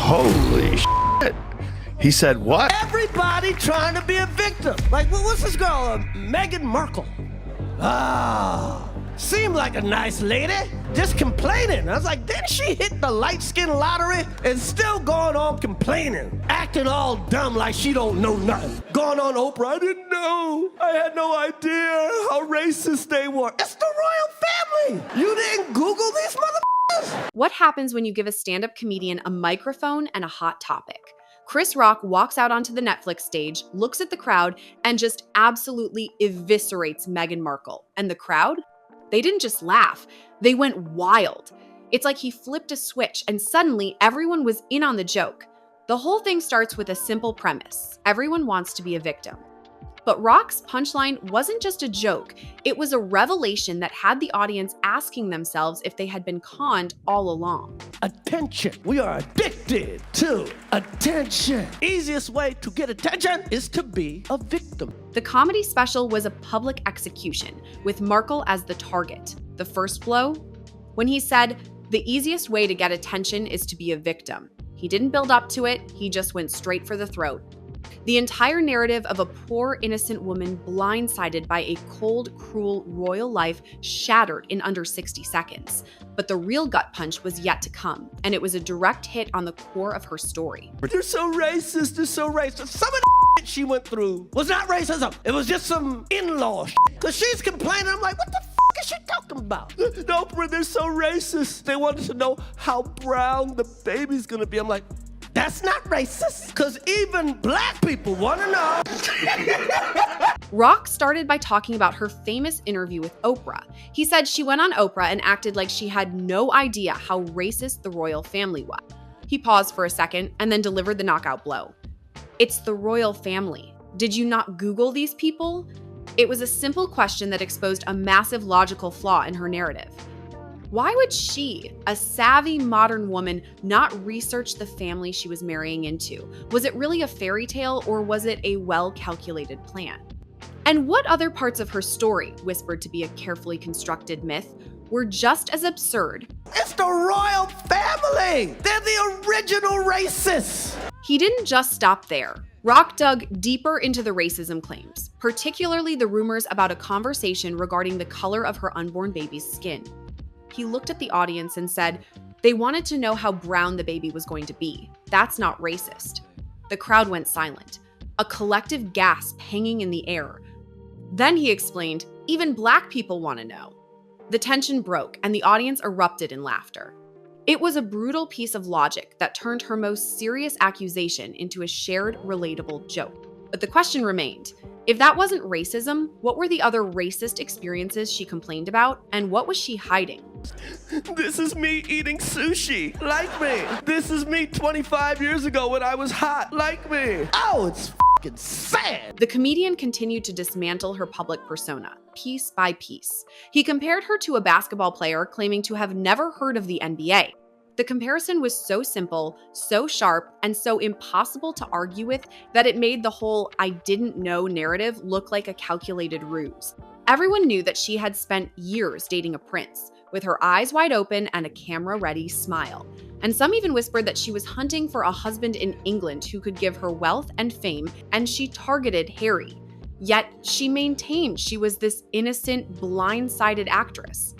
Holy shit. He said what? Everybody trying to be a victim. Like, what's this girl, Meghan Markle? Seemed like a nice lady, just complaining. I was like, didn't she hit the light skin lottery and still going on complaining? Acting all dumb like she don't know nothing. Going on Oprah, I didn't know. I had no idea how racist they were. It's the royal family. You didn't Google these motherfuckers? What happens when you give a stand-up comedian a microphone and a hot topic? Chris Rock walks out onto the Netflix stage, looks at the crowd, and just absolutely eviscerates Meghan Markle. And the crowd? They didn't just laugh, they went wild. It's like he flipped a switch and suddenly everyone was in on the joke. The whole thing starts with a simple premise. Everyone wants to be a victim. But Rock's punchline wasn't just a joke. It was a revelation that had the audience asking themselves if they had been conned all along. Attention. We are addicted to attention. Easiest way to get attention is to be a victim. The comedy special was a public execution, with Markle as the target. The first blow? When he said, the easiest way to get attention is to be a victim. He didn't build up to it, he just went straight for the throat. The entire narrative of a poor, innocent woman blindsided by a cold, cruel royal life shattered in under 60 seconds. But the real gut punch was yet to come, and it was a direct hit on the core of her story. They're so racist, they're so racist. Some of the she went through was not racism. It was just some in-law shit. Because she's complaining, I'm like, what the is she talking about? No, they're so racist. They wanted to know how brown the baby's gonna be. I'm like, that's not racist, because even black people want to know. Rock started by talking about her famous interview with Oprah. He said she went on Oprah and acted like she had no idea how racist the royal family was. He paused for a second and then delivered the knockout blow. It's the royal family. Did you not Google these people? It was a simple question that exposed a massive logical flaw in her narrative. Why would she, a savvy modern woman, not research the family she was marrying into? Was it really a fairy tale, or was it a well-calculated plan? And what other parts of her story, whispered to be a carefully constructed myth, were just as absurd? It's the royal family! They're the original racists! He didn't just stop there. Rock dug deeper into the racism claims, particularly the rumors about a conversation regarding the color of her unborn baby's skin. He looked at the audience and said, they wanted to know how brown the baby was going to be. That's not racist. The crowd went silent, a collective gasp hanging in the air. Then he explained, even black people want to know. The tension broke and the audience erupted in laughter. It was a brutal piece of logic that turned her most serious accusation into a shared, relatable joke. But the question remained, if that wasn't racism, what were the other racist experiences she complained about, and what was she hiding? This is me eating sushi, like me. This is me 25 years ago when I was hot, like me. Oh, it's fucking sad. The comedian continued to dismantle her public persona, piece by piece. He compared her to a basketball player claiming to have never heard of the NBA. The comparison was so simple, so sharp, and so impossible to argue with that it made the whole "I didn't know" narrative look like a calculated ruse. Everyone knew that she had spent years dating a prince, with her eyes wide open and a camera-ready smile. And some even whispered that she was hunting for a husband in England who could give her wealth and fame, and she targeted Harry. Yet she maintained she was this innocent, blindsided actress.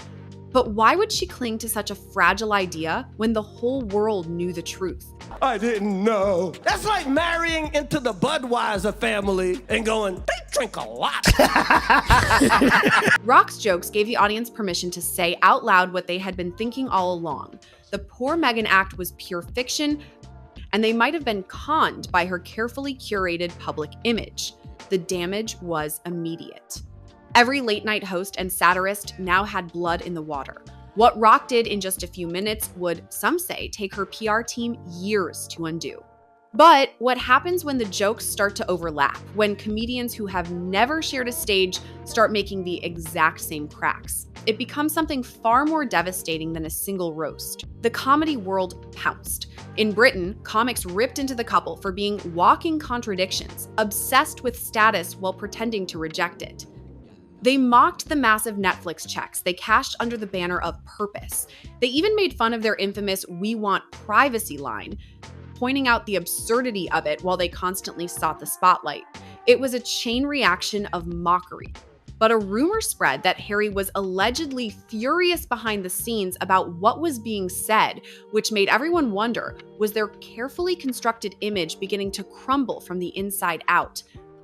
But why would she cling to such a fragile idea when the whole world knew the truth? I didn't know. That's like marrying into the Budweiser family and going, they drink a lot. Rock's jokes gave the audience permission to say out loud what they had been thinking all along. The poor Meghan act was pure fiction, and they might have been conned by her carefully curated public image. The damage was immediate. Every late-night host and satirist now had blood in the water. What Rock did in just a few minutes would, some say, take her PR team years to undo. But what happens when the jokes start to overlap, when comedians who have never shared a stage start making the exact same cracks? It becomes something far more devastating than a single roast. The comedy world pounced. In Britain, comics ripped into the couple for being walking contradictions, obsessed with status while pretending to reject it. They mocked the massive Netflix checks they cashed under the banner of purpose. They even made fun of their infamous "we want privacy" line. pointing out the absurdity of it while they constantly sought the spotlight. It was a chain reaction of mockery. But a rumor spread that Harry was allegedly furious behind the scenes about what was being said, which made everyone wonder, was their carefully constructed image beginning to crumble from the inside out?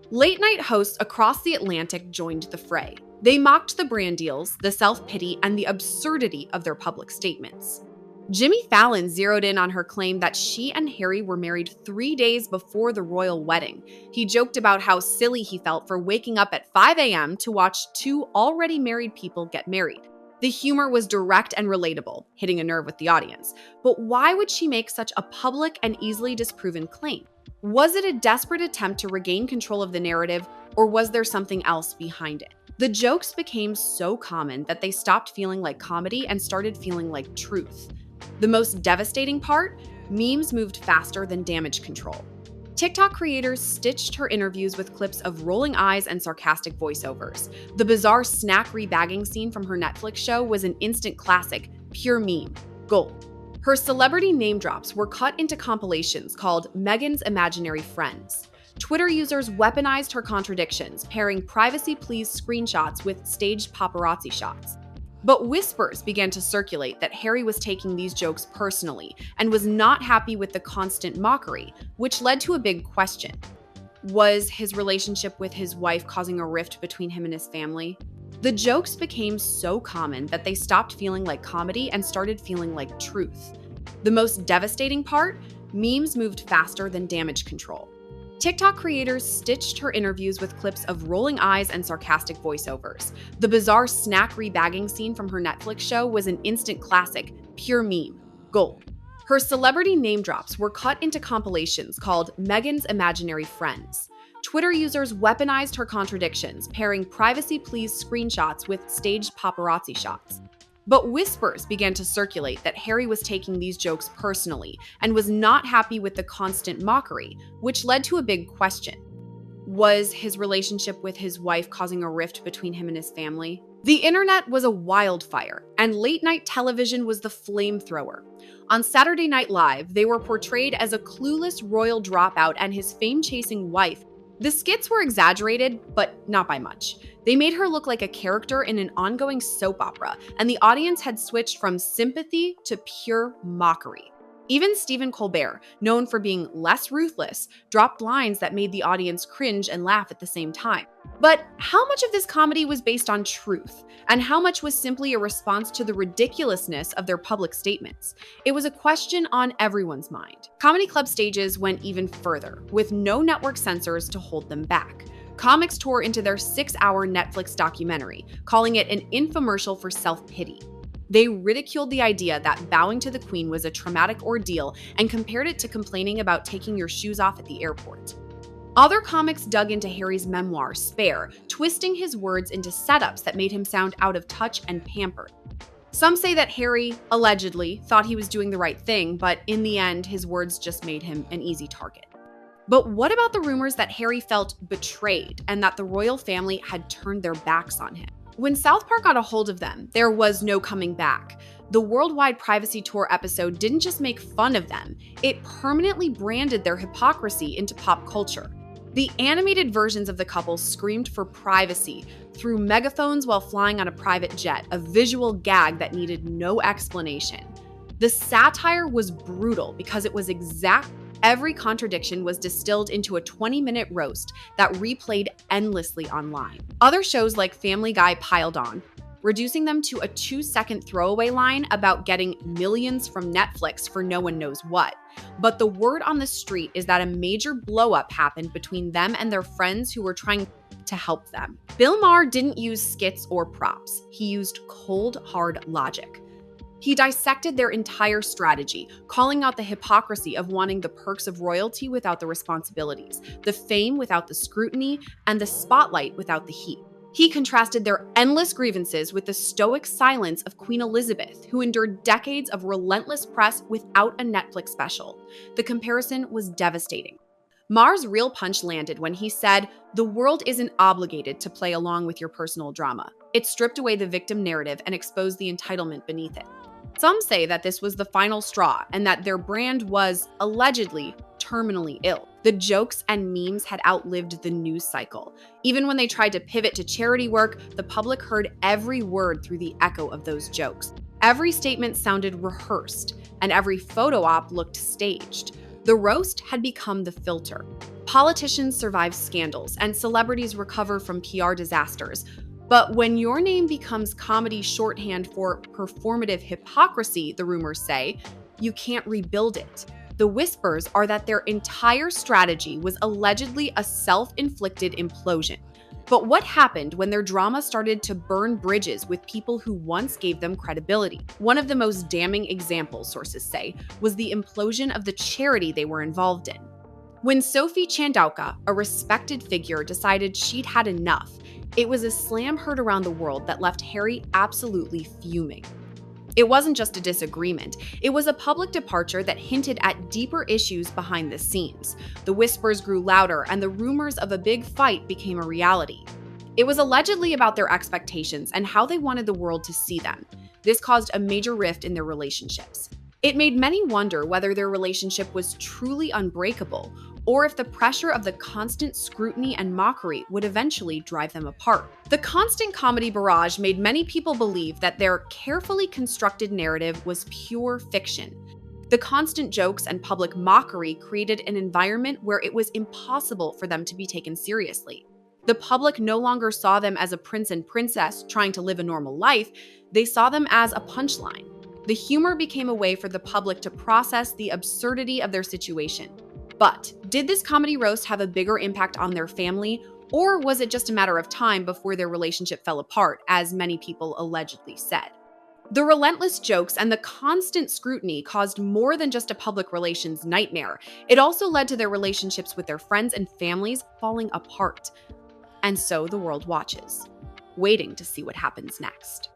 Late-night hosts across the Atlantic joined the fray. They mocked the brand deals, the self-pity, and the absurdity of their public statements. Jimmy Fallon zeroed in on her claim that she and Harry were married 3 days before the royal wedding. He joked about how silly he felt for waking up at 5 a.m. to watch two already married people get married. The humor was direct and relatable, hitting a nerve with the audience. But why would she make such a public and easily disproven claim? Was it a desperate attempt to regain control of the narrative, or was there something else behind it? The jokes became so common that they stopped feeling like comedy and started feeling like truth. The most devastating part? Memes moved faster than damage control. TikTok creators stitched her interviews with clips of rolling eyes and sarcastic voiceovers. The bizarre snack rebagging scene from her Netflix show was an instant classic, pure meme, gold. Her celebrity name drops were cut into compilations called Meghan's Imaginary Friends. Twitter users weaponized her contradictions, pairing privacy please screenshots with staged paparazzi shots. But whispers began to circulate that Harry was taking these jokes personally and was not happy with the constant mockery, which led to a big question. Was his relationship with his wife causing a rift between him and his family? The jokes became so common that they stopped feeling like comedy and started feeling like truth. The most devastating part? Memes moved faster than damage control. TikTok creators stitched her interviews with clips of rolling eyes and sarcastic voiceovers. The bizarre snack rebagging scene from her Netflix show was an instant classic, pure meme, gold. Her celebrity name drops were cut into compilations called Meghan's Imaginary Friends. Twitter users weaponized her contradictions, pairing privacy please screenshots with staged paparazzi shots. But whispers began to circulate that Harry was taking these jokes personally and was not happy with the constant mockery, which led to a big question. Was his relationship with his wife causing a rift between him and his family? The internet was a wildfire, and late-night television was the flamethrower. On Saturday Night Live, they were portrayed as a clueless royal dropout and his fame-chasing wife. The skits were exaggerated, but not by much. They made her look like a character in an ongoing soap opera, and the audience had switched from sympathy to pure mockery. Even Stephen Colbert, known for being less ruthless, dropped lines that made the audience cringe and laugh at the same time. But how much of this comedy was based on truth, and how much was simply a response to the ridiculousness of their public statements? It was a question on everyone's mind. Comedy club stages went even further, with no network censors to hold them back. Comics tore into their 6-hour Netflix documentary, calling it an infomercial for self-pity. They ridiculed the idea that bowing to the Queen was a traumatic ordeal and compared it to complaining about taking your shoes off at the airport. Other comics dug into Harry's memoir, Spare, twisting his words into setups that made him sound out of touch and pampered. Some say that Harry, allegedly, thought he was doing the right thing, but in the end, his words just made him an easy target. But what about the rumors that Harry felt betrayed and that the royal family had turned their backs on him? When South Park got a hold of them, there was no coming back. The Worldwide Privacy Tour episode didn't just make fun of them, it permanently branded their hypocrisy into pop culture. The animated versions of the couple screamed for privacy through megaphones while flying on a private jet, a visual gag that needed no explanation. The satire was brutal because it was exact. Every contradiction was distilled into a 20-minute roast that replayed endlessly online. Other shows like Family Guy piled on, reducing them to a 2-second throwaway line about getting millions from Netflix for no one knows what. But the word on the street is that a major blow-up happened between them and their friends who were trying to help them. Bill Maher didn't use skits or props. He used cold, hard logic. He dissected their entire strategy, calling out the hypocrisy of wanting the perks of royalty without the responsibilities, the fame without the scrutiny, and the spotlight without the heat. He contrasted their endless grievances with the stoic silence of Queen Elizabeth, who endured decades of relentless press without a Netflix special. The comparison was devastating. Maher's real punch landed when he said, "The world isn't obligated to play along with your personal drama. It stripped away the victim narrative and exposed the entitlement beneath it." Some say that this was the final straw and that their brand was, allegedly, terminally ill. The jokes and memes had outlived the news cycle. Even when they tried to pivot to charity work, the public heard every word through the echo of those jokes. Every statement sounded rehearsed, and every photo op looked staged. The roast had become the filter. Politicians survive scandals, and celebrities recover from PR disasters. But when your name becomes comedy shorthand for performative hypocrisy, the rumors say, you can't rebuild it. The whispers are that their entire strategy was allegedly a self-inflicted implosion. But what happened when their drama started to burn bridges with people who once gave them credibility? One of the most damning examples, sources say, was the implosion of the charity they were involved in. When Sophie Chandauka, a respected figure, decided she'd had enough, it was a slam heard around the world that left Harry absolutely fuming. It wasn't just a disagreement, it was a public departure that hinted at deeper issues behind the scenes. The whispers grew louder, and the rumors of a big fight became a reality. It was allegedly about their expectations and how they wanted the world to see them. This caused a major rift in their relationships. It made many wonder whether their relationship was truly unbreakable, or if the pressure of the constant scrutiny and mockery would eventually drive them apart. The constant comedy barrage made many people believe that their carefully constructed narrative was pure fiction. The constant jokes and public mockery created an environment where it was impossible for them to be taken seriously. The public no longer saw them as a prince and princess trying to live a normal life, they saw them as a punchline. The humor became a way for the public to process the absurdity of their situation. But did this comedy roast have a bigger impact on their family, or was it just a matter of time before their relationship fell apart, as many people allegedly said? The relentless jokes and the constant scrutiny caused more than just a public relations nightmare. It also led to their relationships with their friends and families falling apart. And so the world watches, waiting to see what happens next.